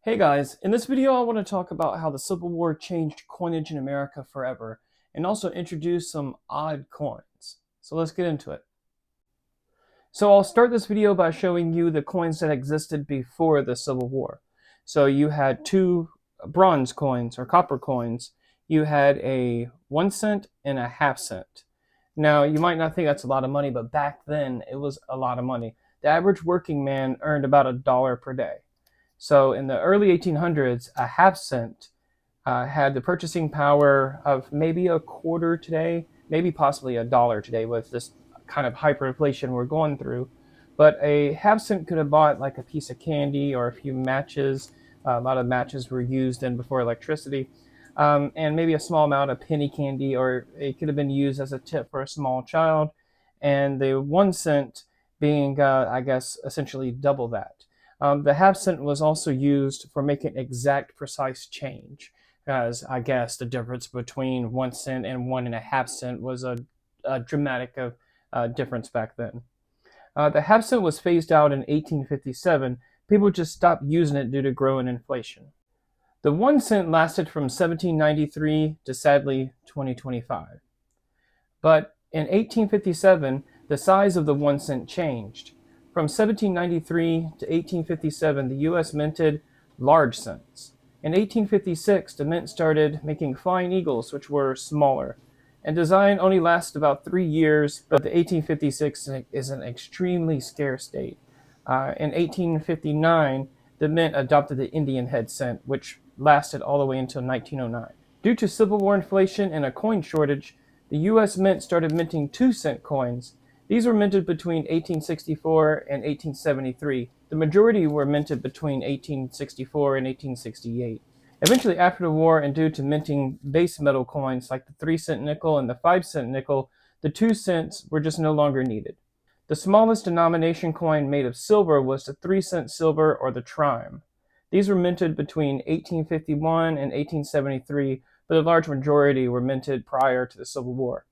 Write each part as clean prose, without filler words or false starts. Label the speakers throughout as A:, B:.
A: Hey guys, in this video I want to talk about how the Civil War changed coinage in America forever and also introduce some odd coins. So let's get into it. So I'll start this video by showing you the coins that existed before the Civil War. So you had two bronze coins or copper coins. You had a 1 cent and a half cent. Now you might not think that's a lot of money, but back then it was a lot of money. The average working man earned about $1 per day. So in the early 1800s, a half cent had the purchasing power of maybe a quarter today, maybe possibly $1 today with this kind of hyperinflation we're going through. But a half cent could have bought like a piece of candy or a few matches. A lot of matches were used then before electricity. And maybe a small amount of penny candy, or it could have been used as a tip for a small child. And the 1 cent being, I guess, essentially double that. The half cent was also used for making exact, precise change, as I guess the difference between 1 cent and 1.5 cents was a dramatic difference back then. The half cent was phased out in 1857. People just stopped using it due to growing inflation. The 1 cent lasted from 1793 to sadly 2025. But in 1857, the size of the 1 cent changed. From 1793 to 1857, the U.S. minted large cents. In 1856, the mint started making flying eagles, which were smaller. And design only lasted about 3 years, but the 1856 is an extremely scarce date. In 1859, the mint adopted the Indian head cent, which lasted all the way until 1909. Due to Civil War inflation and a coin shortage, the U.S. Mint started minting 2-cent coins. These were minted between 1864 and 1873. The majority were minted between 1864 and 1868. Eventually, after the war, and due to minting base metal coins like the 3-cent nickel and the 5-cent nickel, the 2 cents were just no longer needed. The smallest denomination coin made of silver was the 3-cent silver, or the trime. These were minted between 1851 and 1873, but a large majority were minted prior to the Civil War.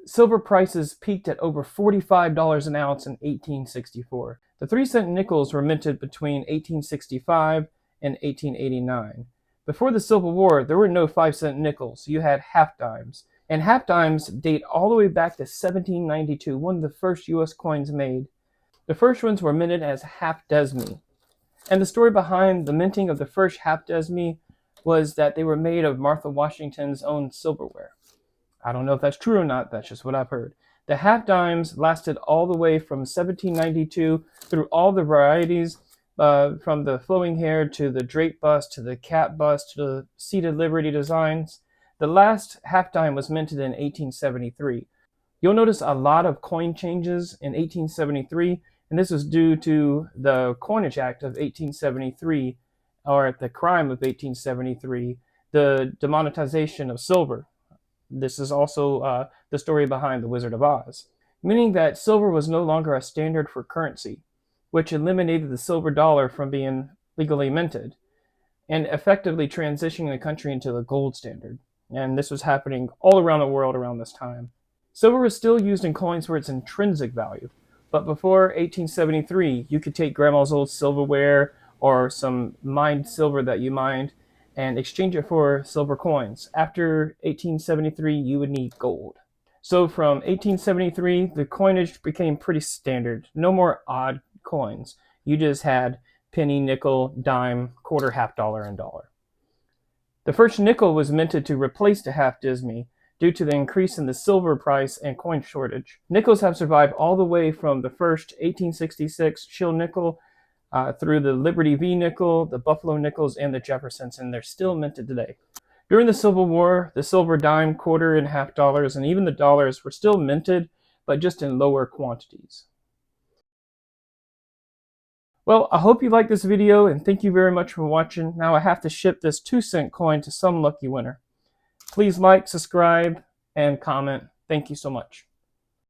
A: Silver prices peaked at over $45 an ounce in 1864. The 3-cent nickels were minted between 1865 and 1889. Before the Civil War, there were no 5-cent nickels. You had half dimes. And half dimes date all the way back to 1792, one of the first U.S. coins made. The first ones were minted as half desmi. And the story behind the minting of the first half desmi was that they were made of Martha Washington's own silverware. I don't know if that's true or not, that's just what I've heard. The half dimes lasted all the way from 1792 through all the varieties, from the flowing hair to the drape bust to the cat bust to the seated Liberty designs. The last half dime was minted in 1873. You'll notice a lot of coin changes in 1873, and this was due to the Coinage Act of 1873, or the crime of 1873, the demonetization of silver. This is also the story behind The Wizard of Oz, meaning that silver was no longer a standard for currency, which eliminated the silver dollar from being legally minted and effectively transitioning the country into the gold standard. And this was happening all around the world around this time. Silver was still used in coins for its intrinsic value, but before 1873, you could take grandma's old silverware or some mined silver that you mined and exchange it for silver coins. After 1873, you would need gold. So from 1873, the coinage became pretty standard. No more odd coins. You just had penny, nickel, dime, quarter, half dollar, and dollar. The first nickel was minted to replace the half desmi due to the increase in the silver price and coin shortage. Nickels have survived all the way from the first 1866 Chill nickel through the Liberty V nickel, the Buffalo nickels, and the Jeffersons, and they're still minted today. During the Civil War, the silver dime, quarter, and half dollars, and even the dollars were still minted, but just in lower quantities. Well, I hope you liked this video, and thank you very much for watching. Now I have to ship this 2-cent coin to some lucky winner. Please like, subscribe, and comment. Thank you so much.